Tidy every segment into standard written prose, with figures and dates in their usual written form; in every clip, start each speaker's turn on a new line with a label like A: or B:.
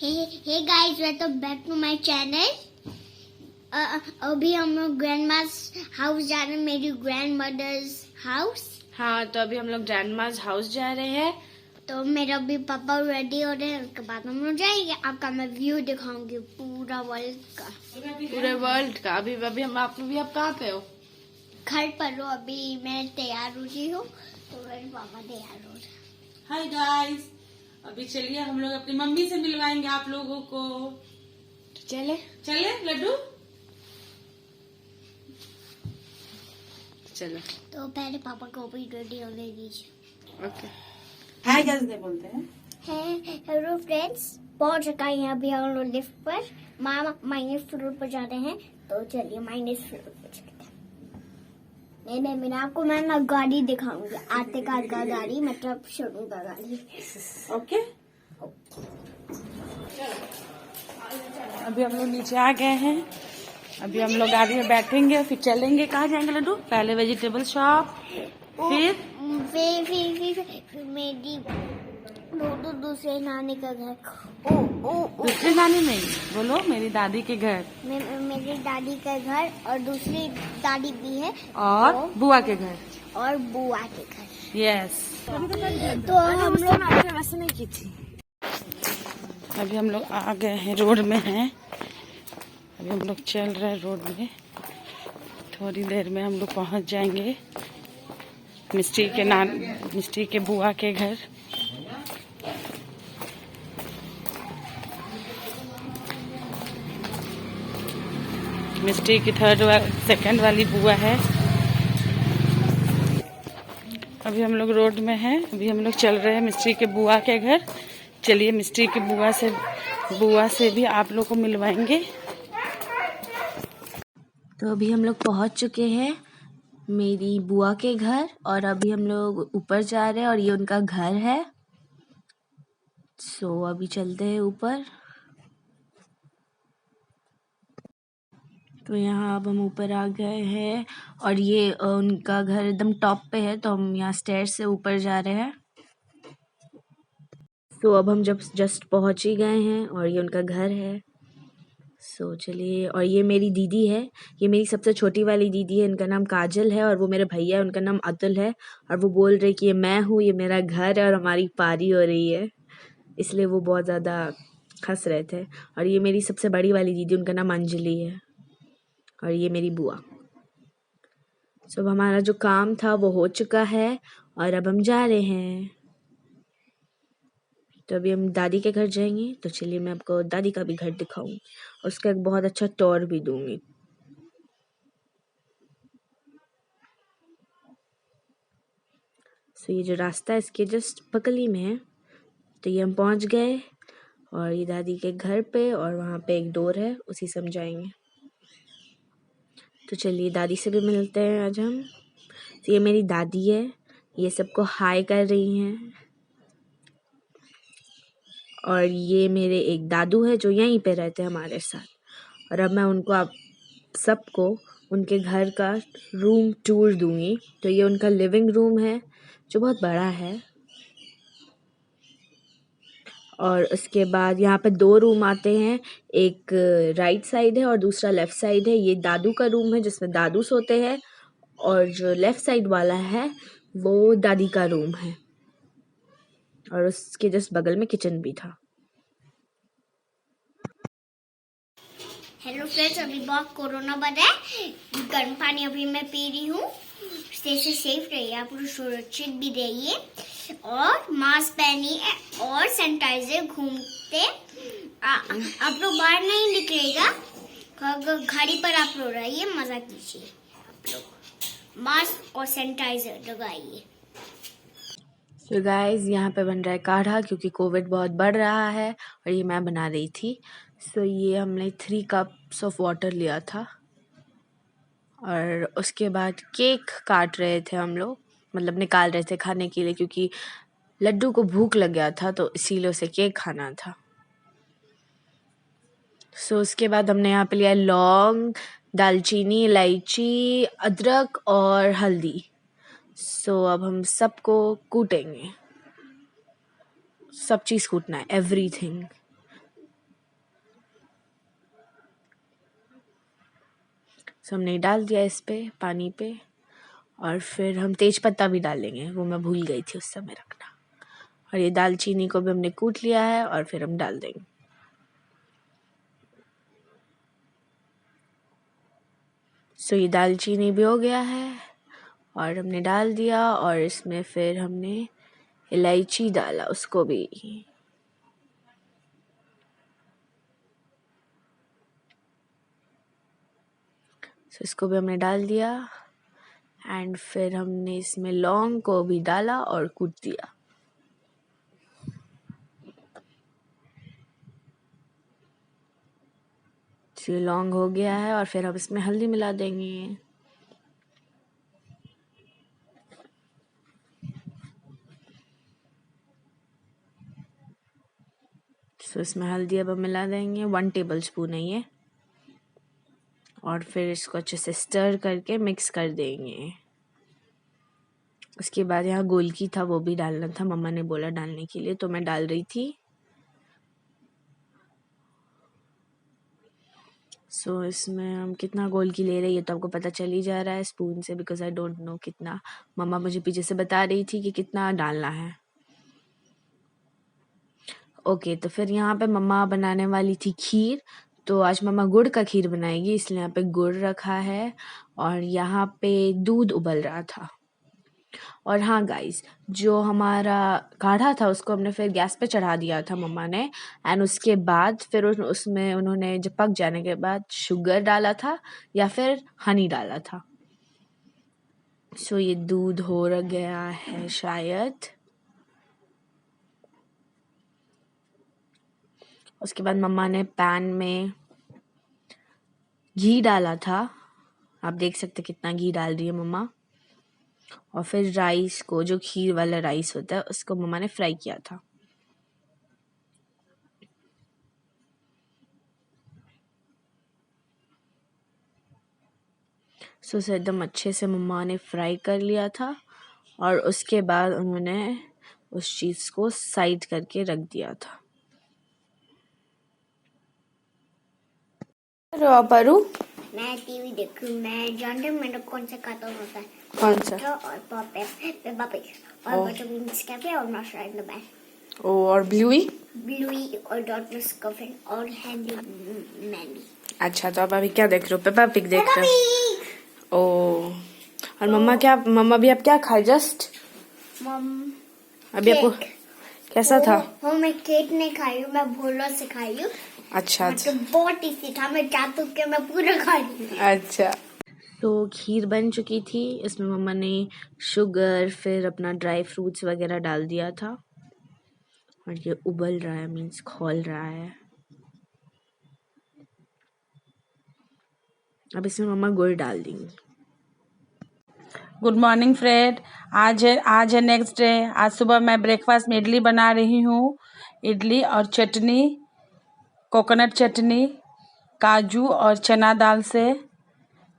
A: Hey guys, welcome back to my channel. अभी हम लोग ग्रैंड मास हाउस जा रहे हैं, मेरी ग्रैंड मदर्स हाउस।
B: हाँ, तो अभी हम लोग ग्रैंड मास हाउस जा रहे हैं।
A: तो मेरा भी पापा रेडी हो रहे हैं, उसके बाद हम लोग जाएंगे। आपका मैं व्यू दिखाऊंगी पूरा वर्ल्ड का।
B: पूरे वर्ल्ड का। अभी अभी हम आप कहाँ पे हो?
A: घर पर हो। अभी मैं तैयार हो रही हूँ, तो मेरे पापा तैयार हो रहे हैं।
C: हाय गाइस, अभी चलिए हम लोग अपनी मम्मी से मिलवाएंगे आप लोगों को।
B: चले
C: चले लड्डू?
B: चलो।
A: तो पहले पापा को भी रेडी होने दीजिए।
B: ओके।
C: हाय गाइस बोलते हैं।
A: हेलो फ्रेंड्स, पहुंच चुका है अभी हम लोग लिफ्ट पर। मामा माइनस फ्लोर पर जा रहे हैं, तो चलिए माइनस फ्लोर पर चलते हैं। नहीं, मैंने आपको मैं ना गाड़ी दिखाऊंगी, आते काल का गाड़ी, मतलब शुरू का गाड़ी।
C: ओके, अभी हम लोग नीचे आ गए हैं। अभी हम लोग गाड़ी में बैठेंगे, फिर चलेंगे। कहाँ जाएंगे लड्डू? पहले वेजिटेबल शॉप, फिर
A: मेरी दूसरे नानी का घर।
C: दूसरी नानी नहीं, बोलो मेरी दादी के घर
A: मेरी दादी का घर, और दूसरी दादी भी है,
C: और बुआ के घर।
A: और बुआ के घर।
C: यस,
A: तो हम लोग
C: वैसे नहीं की थी। अभी हम लोग आ गए हैं, रोड में हैं। अभी हम लोग चल रहे हैं रोड में। थोड़ी देर में हम लोग पहुंच जाएंगे मिस्टी के बुआ के घर। मिस्टी की सेकंड वाली बुआ है। अभी हम लोग रोड में हैं। अभी हम लोग चल रहे हैं मिस्टी के बुआ के घर। चलिए मिस्टी की बुआ से भी आप लोग को मिलवाएंगे।
B: तो अभी हम लोग पहुंच चुके हैं मेरी बुआ के घर, और अभी हम लोग ऊपर जा रहे हैं और ये उनका घर है। सो अभी चलते हैं ऊपर। तो यहाँ अब हम ऊपर आ गए हैं, और ये उनका घर एकदम टॉप पे है, तो हम यहाँ स्टेयर से ऊपर जा रहे हैं। तो अब हम जब जस्ट पहुँच ही गए हैं, और ये उनका घर है। सो चलिए। और ये मेरी दीदी है, ये मेरी सबसे छोटी वाली दीदी है। इनका नाम काजल है, और वो मेरे भैया है, उनका नाम अतुल है। और वो बोल रहे कि ये मैं हूँ, ये मेरा घर है, और हमारी पारी हो रही है, इसलिए वो बहुत ज़्यादा हंस रहे थे। और ये मेरी सबसे बड़ी वाली दीदी, उनका नाम अंजलि है, और ये मेरी बुआ। सो अब हमारा जो काम था वो हो चुका है, और अब हम जा रहे हैं। तो अभी हम दादी के घर जाएंगे। तो चलिए मैं आपको दादी का भी घर दिखाऊंगी, और उसका एक बहुत अच्छा टूर भी दूंगी। सो ये जो रास्ता है इसके जस्ट बगल ही में है। तो ये हम पहुंच गए, और ये दादी के घर पे, और वहाँ पे एक डोर है, उसी से हम जाएंगे। तो चलिए दादी से भी मिलते हैं आज हम। तो ये मेरी दादी है, ये सबको हाय कर रही हैं। और ये मेरे एक दादू है जो यहीं पे रहते हैं हमारे साथ। और अब मैं उनको आप सबको उनके घर का रूम टूर दूंगी। तो ये उनका लिविंग रूम है जो बहुत बड़ा है, और उसके बाद यहाँ पे 2 रूम आते हैं, एक राइट साइड है और दूसरा लेफ्ट साइड है। ये दादू का रूम है जिसमें दादू सोते हैं, और जो लेफ्ट साइड वाला है वो दादी का रूम है, और उसके जस्ट बगल में किचन भी था।
A: हेलो फ्रेंड्स, अभी बहुत कोरोना बंद है। गर्म पानी अभी मैं पी रही हूँ। से सेफ रहिए, आप लोग सुरक्षित भी रहिए, और मास्क पहनिए, और सैनिटाइजर घूमते आप लोग बाहर नहीं निकलेगा, घड़ी पर आप लोग रहिए, मजा कीजिए। आप लोग मास्क और सैनिटाइजर लगाइए।
B: तो गाइस यहाँ पे बन रहा है काढ़ा, क्योंकि कोविड बहुत बढ़ रहा है, और ये मैं बना रही थी। सो ये हमने 3 कप्स ऑफ वाटर लिया था, और उसके बाद केक काट रहे थे हम लोग, मतलब निकाल रहे थे खाने के लिए, क्योंकि लड्डू को भूख लग गया था, तो इसीलिए उसे केक खाना था। सो उसके बाद हमने यहाँ पे लिया लौंग, दालचीनी, इलायची, अदरक और हल्दी। सो अब हम सबको कूटेंगे, सब चीज़ कूटना है, एवरीथिंग। सो हमने डाल दिया इस पे पानी पे, और फिर हम तेज पत्ता भी डालेंगे, वो मैं भूल गई थी उस समय रखना। और ये दालचीनी को भी हमने कूट लिया है और फिर हम डाल देंगे। सो ये दालचीनी भी हो गया है और हमने डाल दिया, और इसमें फिर हमने इलायची डाला उसको भी। सो इसको भी हमने डाल दिया, एंड फिर हमने इसमें लौंग को भी डाला और कूट दिया। ये लौंग हो गया है और फिर हम इसमें हल्दी मिला देंगे। सो इसमें हल्दी अब हम मिला देंगे, 1 टेबल स्पून है ये, और फिर इसको अच्छे से स्टर करके मिक्स कर देंगे। उसके बाद यहाँ गोलकी था, वो भी डालना था, मम्मा ने बोला डालने के लिए तो मैं डाल रही थी। सो इसमें हम कितना गोलकी ले रहे हैं ये तो आपको पता चल ही जा रहा है स्पून से, बिकॉज आई डोंट नो कितना। मम्मा मुझे पीछे से बता रही थी कि कितना डालना है। ओके, तो फिर यहाँ पे मम्मा बनाने वाली थी खीर, तो आज मम्मा गुड़ का खीर बनाएगी, इसलिए यहाँ पे गुड़ रखा है और यहाँ पे दूध उबल रहा था। और हाँ गाइस, जो हमारा काढ़ा था उसको हमने फिर गैस पे चढ़ा दिया था मम्मा ने, एंड उसके बाद फिर उसमें उन्होंने जब पक जाने के बाद शुगर डाला था या फिर हनी डाला था। सो ये दूध हो गया है शायद। उसके बाद मम्मा ने पैन में घी डाला था, आप देख सकते कितना घी डाल रही है मम्मा। और फिर राइस को, जो खीर वाला राइस होता है, उसको मम्मा ने फ्राई किया था। सो उसे एकदम अच्छे से मम्मा ने फ्राई कर लिया था और उसके बाद उन्होंने उस चीज़ को साइड करके रख दिया था।
C: परू
A: मैं टीवी देखूं, मैं जानती हूँ मेरा कौन सा कार्टून होता है।
C: कौन सा?
A: और पापे और बटरबीन्स कैफे और मार्शल इन द बैक।
C: ओ, और ब्लूई
A: ब्लूई और डॉटमस कफिन और हैंडी मैंडी।
C: अच्छा, तो आप अभी क्या देख रहे हो? पेपा पिग देख रहे हो? ओ, और मम्मा भी आप क्या खाए जस्ट
A: मम
C: अभी? आपको कैसा था?
A: वो मैं केक नहीं खाई हूँ, मैं भोला से खाई हूँ।
C: अच्छा
A: तो बहुत टेस्टी था, मैं चाहती के मैं पूरा खा लूँ।
C: अच्छा।
B: तो खीर बन चुकी थी, इसमें मम्मा ने शुगर फिर अपना ड्राई फ्रूट्स वगैरह डाल दिया था, और ये उबल रहा है, मीन्स खौल रहा है। अब इसमें मम्मा गुड़ डाल देंगी।
C: गुड मॉर्निंग फ्रेंड, आज है नेक्स्ट डे। आज सुबह मैं ब्रेकफास्ट में इडली बना रही हूँ। इडली और चटनी, कोकोनट चटनी, काजू और चना दाल से।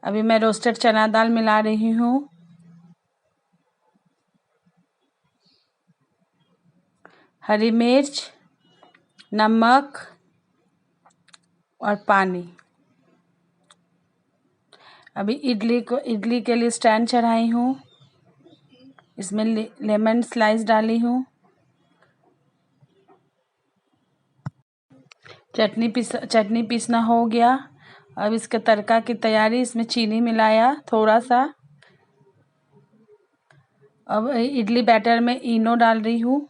C: अभी मैं रोस्टेड चना दाल मिला रही हूँ। हरी मिर्च, नमक और पानी। अभी इडली के लिए स्टैंड चढ़ाई हूँ, इसमें लेमन स्लाइस डाली हूँ। चटनी पीसना हो गया। अब इसके तड़का की तैयारी, इसमें चीनी मिलाया थोड़ा सा। अब इडली बैटर में इनो डाल रही हूँ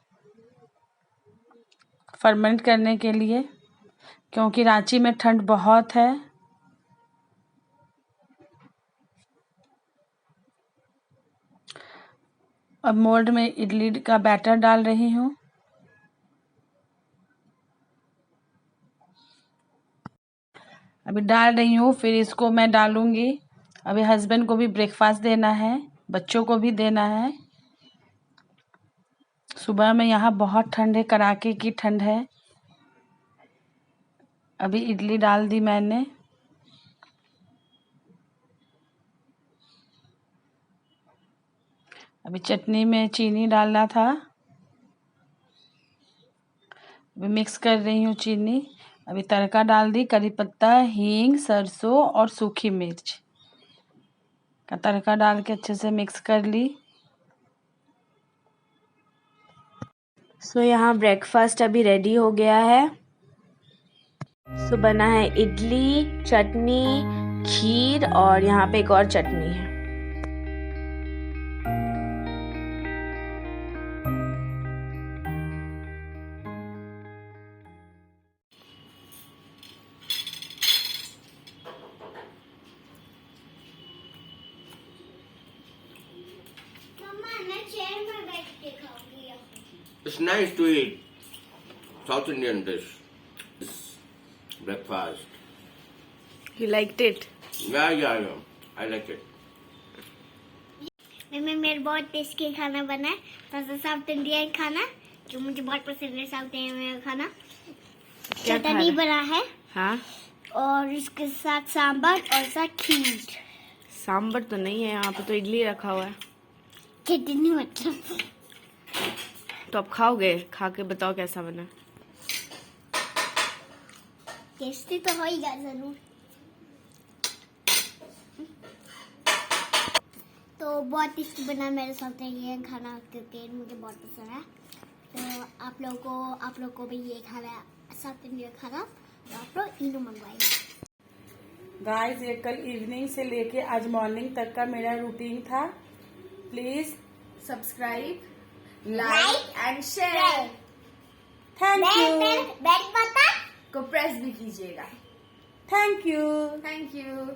C: फर्मेंट करने के लिए, क्योंकि रांची में ठंड बहुत है। अब मोल्ड में इडली का बैटर डाल रही हूँ। अभी डाल रही हूँ, फिर इसको मैं डालूंगी। अभी हस्बैंड को भी ब्रेकफास्ट देना है, बच्चों को भी देना है। सुबह में यहाँ बहुत ठंड है, कड़ाके की ठंड है। अभी इडली डाल दी मैंने। अभी चटनी में चीनी डालना था, अभी मिक्स कर रही हूँ चीनी। अभी तड़का डाल दी, करी पत्ता, हींग, सरसों और सूखी मिर्च। का तड़का डाल के अच्छे से मिक्स कर ली।
B: सो यहाँ ब्रेकफास्ट अभी रेडी हो गया है। सो बना है इडली, चटनी, खीर और यहाँ पे एक और चटनी है।
A: मम्मा मैं चेयर में बैठ के खाऊंगी।
D: It's nice to eat South Indian dish. It's breakfast.
B: You liked it?
D: Yeah. I like it.
A: मैं मेरे बहुत टेस्टी खाना बना है, तो साउथ इंडियन खाना जो मुझे बहुत पसंद है। साउथ इंडियन खाना
B: क्या खा
A: चटनी
B: रहा?
A: बना है
B: हाँ,
A: और इसके साथ सांबर और साथ खीर।
B: सांबर तो नहीं है यहाँ पे, तो इडली रखा हुआ है।
A: चटनी मतलब
B: तो अब खाओगे? खा के बताओ कैसा बना।
A: टेस्टी तो होगा जरूर। तो बहुत टेस्टी बना मेरे साथ ये खाना, क्योंकि मुझे बहुत पसंद है। तो आप लोग को भी ये खाना साउथ इंडियन खाना, तो आप लोग इनो मंगवाइए।
C: गाइस, ये कल इवनिंग से लेके आज मॉर्निंग तक का मेरा रूटीन था। Please
B: subscribe,
A: like
B: and share
C: thank you.
A: Bell button
B: को प्रेस भी कीजिएगा।
C: Thank you.
B: Thank you.